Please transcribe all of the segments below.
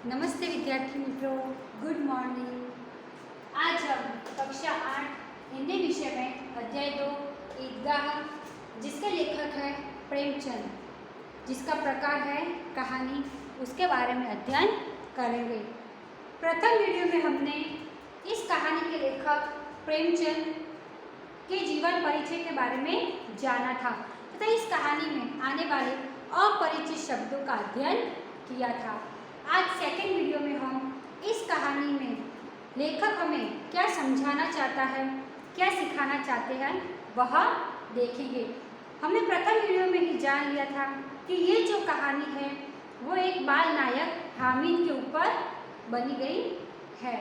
नमस्ते विद्यार्थी मित्रों, गुड मॉर्निंग। आज हम कक्षा 8 हिंदी विषय में अध्याय 2 ईदगाह, जिसके लेखक है प्रेमचंद, जिसका प्रकार है कहानी, उसके बारे में अध्ययन करेंगे। प्रथम वीडियो में हमने इस कहानी के लेखक प्रेमचंद के जीवन परिचय के बारे में जाना था तथा इस कहानी में आने वाले अपरिचित शब्दों का अध्ययन किया था। आज सेकेंड वीडियो में हम इस कहानी में लेखक हमें क्या समझाना चाहता है, क्या सिखाना चाहते हैं, वह देखेंगे। हमने प्रथम वीडियो में ही जान लिया था कि ये जो कहानी है वो एक बाल नायक हामिद के ऊपर बनी गई है।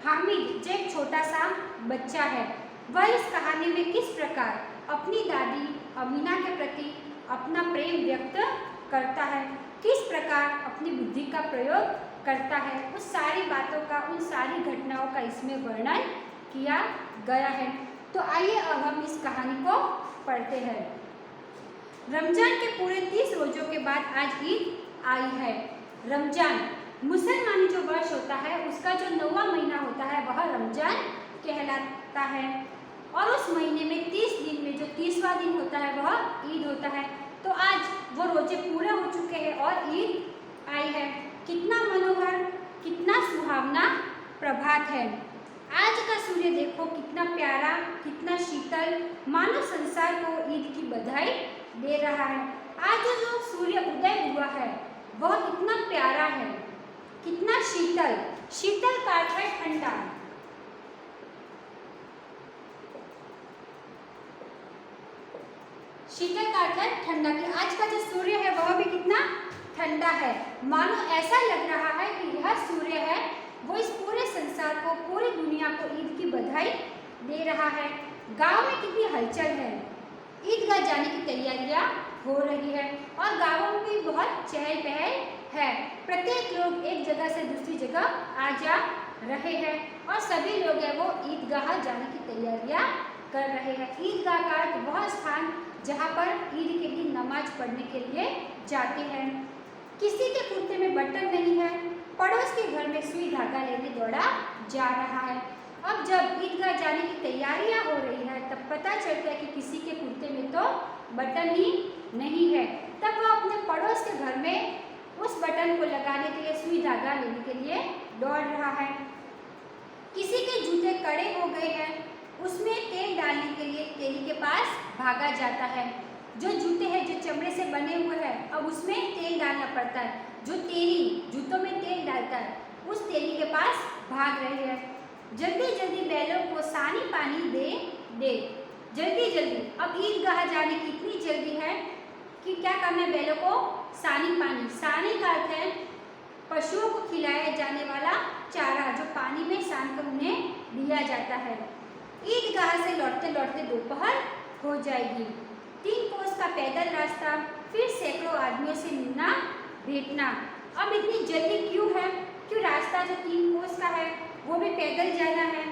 हामिद जो एक छोटा सा बच्चा है, वह इस कहानी में किस प्रकार अपनी दादी अमीना के प्रति अपना प्रेम व्यक्त करता है, किस प्रकार अपनी बुद्धि का प्रयोग करता है, उस सारी बातों का, उन सारी घटनाओं का इसमें वर्णन किया गया है। तो आइए अब हम इस कहानी को पढ़ते हैं। रमजान के पूरे 30 रोजों के बाद आज ईद आई है। रमजान मुसलमानी जो वर्ष होता है उसका जो 9वां महीना होता है वह रमजान कहलाता है, और उस महीने में 30 दिन में जो 30वां दिन होता है वह ईद होता है। तो आज वो रोजे पूरे हो चुके हैं और ईद आई है। कितना मनोहर, कितना सुहावना प्रभात है। आज का सूर्य देखो कितना प्यारा, कितना शीतल, मानो संसार को ईद की बधाई दे रहा है। आज जो सूर्य उदय हुआ है वह कितना प्यारा है, कितना शीतल। शीतल का अर्थ है ठंडा। शीतल का अर्थ है ठंडा, कि आज का जो सूर्य है वह भी कितना ठंडा है। मानो ऐसा लग रहा है कि यह सूर्य है वो इस पूरे संसार को, पूरी दुनिया को ईद की बधाई दे रहा है। गांव में कितनी हलचल है, ईदगाह जाने की तैयारियां हो रही है और गांवों में भी बहुत चहल पहल है। प्रत्येक लोग एक जगह से दूसरी जगह आ जा रहे हैं और सभी लोग है वो ईदगाह जाने की तैयारियां कर रहे हैं। ईदगाह का अर्थ वह स्थान जहाँ पर ईद के दिन नमाज पढ़ने के लिए जाते हैं। किसी के कुर्ते में बटन नहीं है, पड़ोस के घर में सुई धागा लेने दौड़ा जा रहा है। अब जब ईदगाह जाने की तैयारियां हो रही है तब पता चलता है कि किसी के कुर्ते में तो बटन ही नहीं है। तब वह अपने पड़ोस के घर में उस बटन को लगाने के लिए, सुई धागा लेने के लिए दौड़ रहा है। किसी के जूते कड़े हो गए हैं, उसमें तेल डालने के लिए तेली के पास भागा जाता है। जो जूते हैं जो चमड़े से बने हुए हैं, अब उसमें तेल डालना पड़ता है। जो तेली जूतों में तेल डालता है उस तेली के पास भाग रहे हैं। जल्दी जल्दी बैलों को सानी पानी दे जल्दी जल्दी। अब ईदगाह जाने की इतनी जल्दी है कि क्या करना है, बैलों को सानी पानी। सानी का अर्थ है पशुओं को खिलाया जाने वाला चारा, जो पानी में सान कर उन्हें दिया जाता है। ईदगाह से लौटते लौटते दोपहर हो जाएगी। 3 कोस का पैदल रास्ता, फिर सैकड़ों आदमियों से मिलना भेंटना। अब इतनी जल्दी क्यों है? क्यों रास्ता जो 3 कोस का है वो भी पैदल जाना है,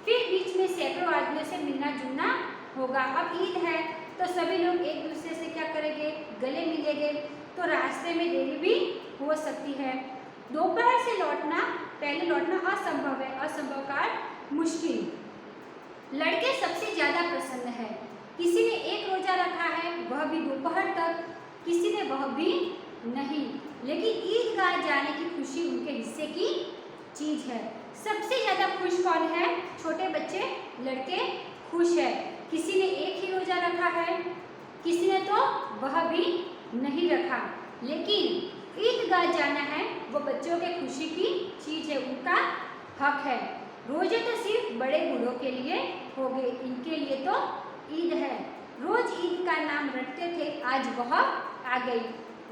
फिर बीच में सैकड़ों आदमियों से मिलना जुलना होगा। अब ईद है तो सभी लोग एक दूसरे से क्या करेंगे, गले मिलेंगे, तो रास्ते में देरी भी हो सकती है। दोपहर से लौटना, पहले लौटना असंभव है। असंभव का अर्थ मुश्किल। लड़के सबसे ज़्यादा प्रसन्न है। किसी ने एक रोजा रखा है, वह भी दोपहर तक, किसी ने वह भी नहीं। लेकिन ईदगाह जाने की खुशी उनके हिस्से की चीज़ है। सबसे ज़्यादा खुश कौन है? छोटे बच्चे, लड़के खुश है। किसी ने एक ही रोजा रखा है, किसी ने तो वह भी नहीं रखा। लेकिन ईदगाह जाना है वो बच्चों के खुशी की चीज़ है, उनका हक है। रोजे तो सिर्फ बड़े बूढ़ों के लिए हो गए, इनके लिए तो ईद है। रोज ईद का नाम रटते थे, आज वह आ गई।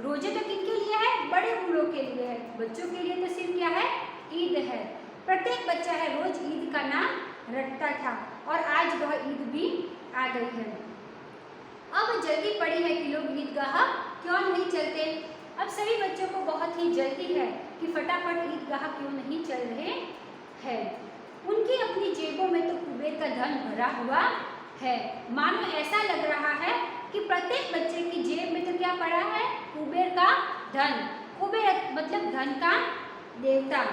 रोजे तो किनके लिए है? बड़े बूढ़ों के लिए है। बच्चों के लिए तो सिर्फ क्या है? ईद है। प्रत्येक बच्चा है रोज ईद का नाम रटता था और आज वह ईद भी आ गई है। अब जल्दी पड़ी है कि लोग ईदगाह क्यों नहीं चलते। अब सभी बच्चों को बहुत ही जल्दी है कि फटाफट ईदगाह क्यों नहीं चल रहे हैं। उनकी अपनी जेबों में तो कुबेर का धन भरा हुआ है। मानो ऐसा लग रहा है कि प्रत्येक बच्चे की जेब में तो क्या पड़ा है? कुबेर का धन। कुबेर मतलब धन का देवता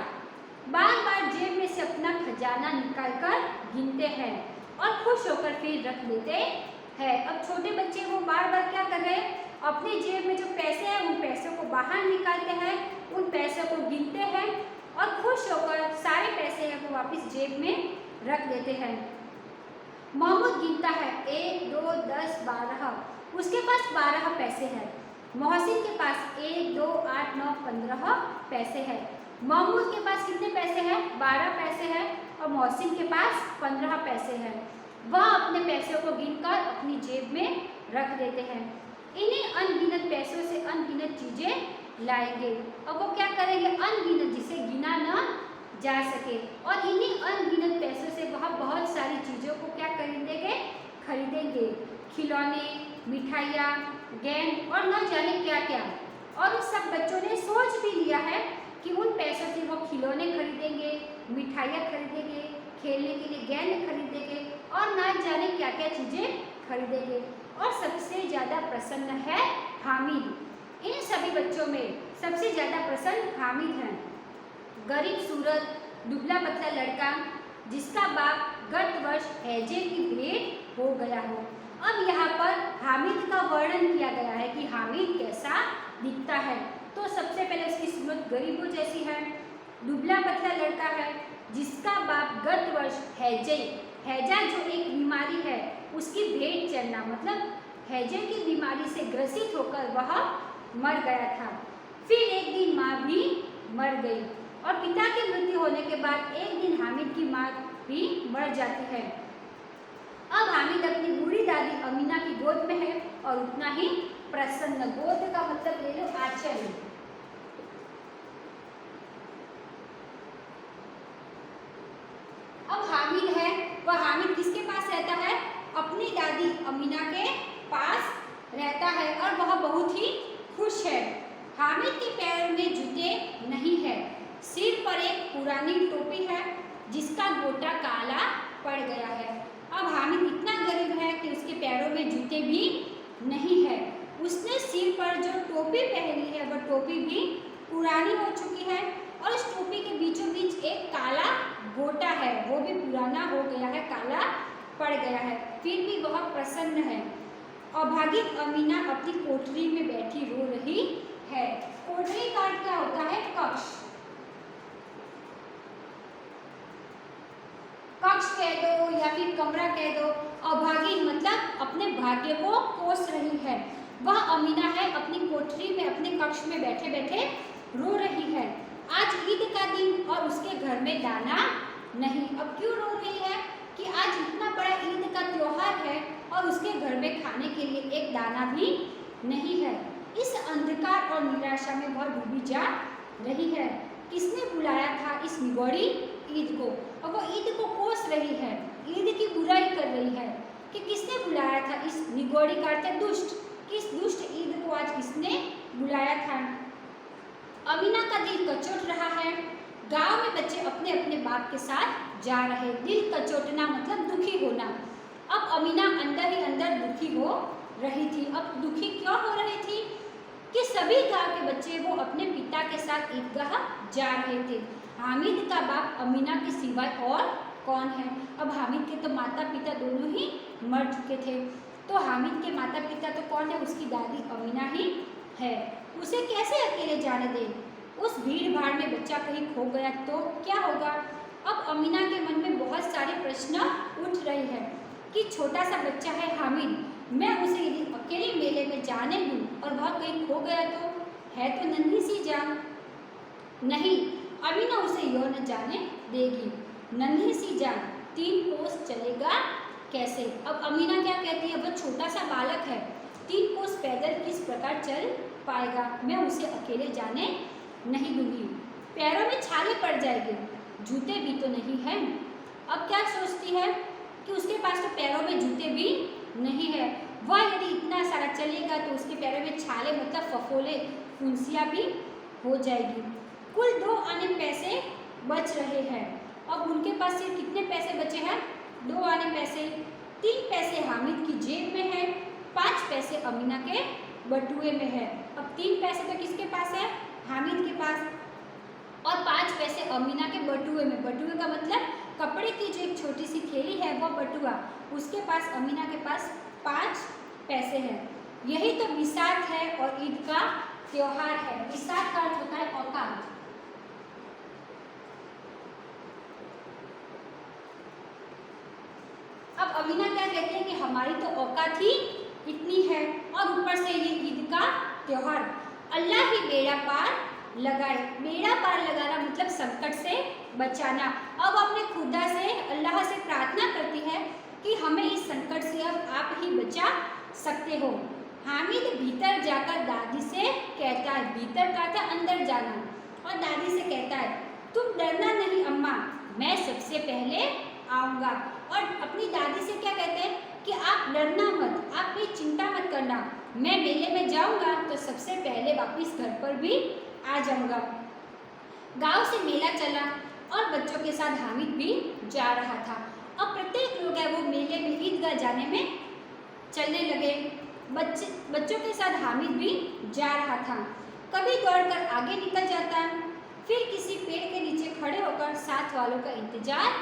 बार बार जेब में से अपना खजाना निकालकर गिनते हैं और खुश होकर फिर रख देते हैं। अब छोटे बच्चे वो बार बार क्या कर रहे हैं, अपने जेब में जो पैसे हैं उन पैसों को बाहर निकालते हैं, उन पैसों को गिनते हैं और खुश होकर सारे पैसे हैं वो वापस जेब में रख देते हैं। मोहम्मद गिनता है 1, 2, 10, 12, उसके पास 12 पैसे हैं। मोहसिन के पास 1, 2, 8, 9, 15 पैसे हैं। महमूद के पास कितने पैसे हैं, 12 पैसे हैं और मोहसिन के पास 15 पैसे हैं। वह अपने पैसों को गिनकर अपनी जेब में रख देते हैं। इन्हीं अनगिनत पैसों से अनगिनत चीजें लाएंगे और वो क्या करेंगे, अनगिनत जिसे गिना न जा सके, और इन्हीं अनगिनत पैसों से वह बहुत सारी चीज़ों को क्या खरीदेंगे, खिलौने, मिठाइयाँ, गेंद और न जाने क्या क्या। और उन सब बच्चों ने सोच भी लिया है कि उन पैसों से वो खिलौने खरीदेंगे, मिठाइयाँ खरीदेंगे, खेलने के लिए गेंद खरीदेंगे और न जाने क्या क्या चीज़ें खरीदेंगे। और सबसे ज़्यादा प्रसन्न है हामिद। इन सभी बच्चों में सबसे ज़्यादा प्रसन्न हामिद हैं। गरीब सूरत दुबला पतला लड़का जिसका बाप गत वर्ष हैजे की भेंट हो गया हो। अब यहाँ पर हामिद का वर्णन किया गया है कि हामिद कैसा दिखता है। तो सबसे पहले उसकी सूरत गरीबों जैसी है, दुबला पतला लड़का है जिसका बाप गत वर्ष हैजा जो एक बीमारी है उसकी भेंट चढ़ना, मतलब हैजे की बीमारी से ग्रसित होकर वह मर गया था। फिर एक दिन माँ भी मर गई और पिता की मृत्यु होने के बाद एक दिन हामिद की माँ भी मर जाती है। अब हामिद अपनी बूढ़ी दादी अमीना की गोद में है और उतना ही प्रसन्न। गोद का मतलब ले लो आंचल। अब हामिद है, वह हामिद किसके पास रहता है, अपनी दादी अमीना के पास रहता है और वह बहुत ही खुश है। हामिद के पैरों में जूते नहीं है, सिर पर एक पुरानी टोपी है जिसका गोटा काला पड़ गया है। अब हामिद इतना गरीब है कि उसके पैरों में जूते भी नहीं है। उसने सिर पर जो टोपी पहनी है वह टोपी भी पुरानी हो चुकी है और उस टोपी के बीचों बीच एक काला गोटा है, वो भी पुराना हो गया है, काला पड़ गया है। फिर भी वह प्रसन्न है। अभागित अमीना अपनी कोठरी में बैठी रो रही है। कोठरी का अर्थ क्या होता है, कक्ष। कक्ष कह दो या फिर कमरा कह दो। अभागिन मतलब अपने भाग्य को कोस रही है। वह अमीना है, अपनी कोठरी में अपने कक्ष में बैठे बैठे रो रही है। आज ईद का दिन और उसके घर में दाना नहीं। अब क्यों रो रही है कि आज इतना बड़ा ईद का त्योहार है और उसके घर में खाने के लिए एक दाना भी नहीं है। इस अंधकार और निराशा में वह डूबी जा रही है। किसने बुलाया था इस निगौड़ी ईद को, और वो ईद को कोस रही है, ईद की बुराई कर रही है कि किसने बुलाया था इस निगौड़ी का अर्थ है दुष्ट, किस दुष्ट ईद को आज किसने बुलाया था। अमीना का दिल कचोट रहा है। गांव में बच्चे अपने अपने बाप के साथ जा रहे। दिल कचोटना मतलब दुखी होना। अब अमीना अंदर ही अंदर दुखी हो रही थी। अब दुखी क्यों हो रही थी कि सभी गांव के बच्चे वो अपने पिता के साथ ईदगाह जा रहे थे। हामिद का बाप अमीना के सिवाय और कौन है। अब हामिद के तो माता पिता दोनों ही मर चुके थे, तो हामिद के माता पिता तो कौन है, उसकी दादी अमीना ही है। उसे कैसे अकेले जाने दे। उस भीड़ भाड़ में बच्चा कहीं खो गया तो क्या होगा। अब अमीना के मन में बहुत सारे प्रश्न उठ रहे हैं कि छोटा सा बच्चा है हामिद, मैं उसे यदि अकेले मेले में जाने दूं और वह कहीं खो गया तो है तो नन्ही सी जान। नहीं, अमीना उसे यो न जाने देगी। नन्ही सी जान 3 कोस चलेगा कैसे। अब अमीना क्या कहती है, वह छोटा सा बालक है, 3 कोस पैदल किस प्रकार चल पाएगा, मैं उसे अकेले जाने नहीं दूंगी। पैरों में छाले पड़ जाएंगे, जूते भी तो नहीं हैं। अब क्या सोचती है कि उसके पास तो पैरों में जूते भी नहीं है। वह यदि इतना सारा चलेगा तो उसके पैरों में छाले मतलब फफोले फुंसियाँ भी हो जाएगी। कुल 2 आने पैसे बच रहे हैं। अब उनके पास सिर्फ कितने पैसे बचे हैं, 2 आने पैसे। 3 पैसे हामिद की जेब में है, 5 पैसे अमीना के बटुए में है। अब 3 पैसे तो किसके पास है, हामिद के पास, और 5 पैसे अमीना के बटुए में, बटुए का मतलब कपड़े की जो एक छोटी सी थैली है वो बटुआ, उसके पास, अमीना के पास 5 पैसे हैं। यही तो विसाख है और ईद का त्योहार है। विसाख का अर्थ होता है औकात। अब अमीना क्या कहते हैं कि हमारी तो औकात ही इतनी है और ऊपर से ये ईद का त्योहार। अल्लाह ही बेड़ा पार लगाए। बेड़ा पार लगाना मतलब संकट से बचाना। अब अपने खुदा से, अल्लाह से प्रार्थना करती है कि हमें इस संकट से अब आप ही बचा सकते हो। हामिद भीतर जाकर दादी से कहता है, भीतर का था अंदर जाना, और दादी से कहता है तुम डरना नहीं अम्मा, मैं सबसे पहले आऊँगा। और अपनी दादी से क्या कहते हैं कि आप डरना मत, आप कोई चिंता मत करना, मैं मेले में जाऊँगा तो सबसे पहले वापस घर पर भी आ जाऊँगा। गांव से मेला चला और बच्चों के साथ हामिद भी जा रहा था। अब प्रत्येक लोग है वो मेले में ईदगाह जाने में चलने लगे। बच्चों के साथ हामिद भी जा रहा था। कभी दौड़कर आगे निकल जाता, फिर किसी पेड़ के नीचे खड़े होकर साथ वालों का इंतजार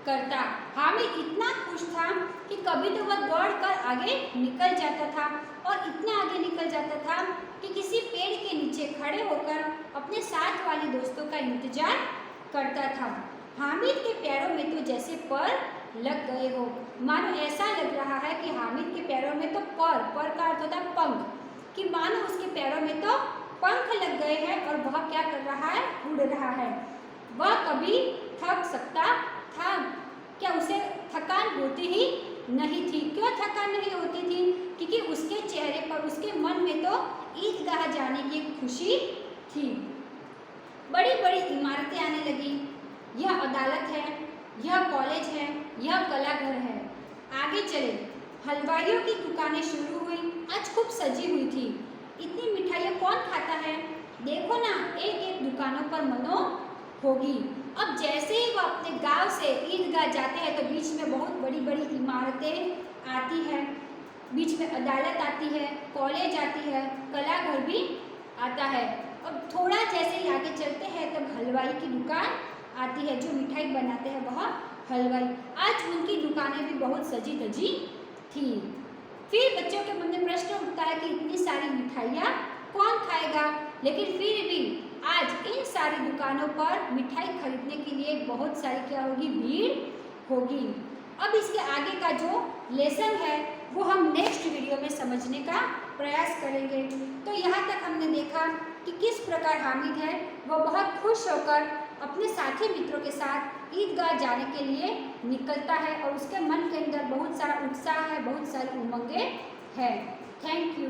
करता। हामिद इतना खुश था कि कभी तो वह दौड़कर आगे निकल जाता था और इतना आगे निकल जाता था कि किसी पेड़ के नीचे खड़े होकर अपने साथ वाले दोस्तों का इंतजार करता था। हामिद के पैरों में तो जैसे पर लग गए हो, मानो ऐसा लग रहा है कि हामिद के पैरों में तो पर का अर्थ होता है पंख, कि मानो उसके पैरों में तो पंख लग गए हैं और वह क्या कर रहा है, उड़ रहा है। वह कभी थक सकता था क्या? उसे थकान होती ही नहीं थी। क्यों थकान नहीं होती थी? क्योंकि उसके चेहरे पर, उसके मन में तो ईदगाह जाने की खुशी थी। बड़ी बड़ी इमारतें आने लगी। यह अदालत है, यह कॉलेज है, यह कलाघर है। आगे चले, हलवाइयों की दुकानें शुरू हुई। आज खूब सजी हुई थी। इतनी मिठाइयाँ कौन खाता है? देखो ना, एक एक दुकानों पर मनो होगी। अब जैसे ही वो अपने गांव से ईदगाह जाते हैं तो बीच में बहुत बड़ी बड़ी इमारतें आती हैं, बीच में अदालत आती है, कॉलेज आती है, कलाघर भी आता है। अब थोड़ा जैसे ही आगे चलते हैं तब हलवाई की दुकान आती है, जो मिठाई बनाते हैं वह हलवाई। आज उनकी दुकानें भी बहुत सजी धजी थी। फिर बच्चों के मन में प्रश्न उठता है कि इतनी सारी मिठाइयाँ कौन खाएगा? लेकिन फिर भी आज इन सारी दुकानों पर मिठाई खरीदने के लिए बहुत सारी क्या होगी, भीड़ होगी। अब इसके आगे का जो लेसन है वो हम नेक्स्ट वीडियो में समझने का प्रयास करेंगे। तो यहाँ तक हमने देखा कि किस प्रकार हामिद है वो बहुत खुश होकर अपने साथी मित्रों के साथ ईदगाह जाने के लिए निकलता है और उसके मन के अंदर बहुत सारा उत्साह है, बहुत सारी उमंगें हैं। Thank you.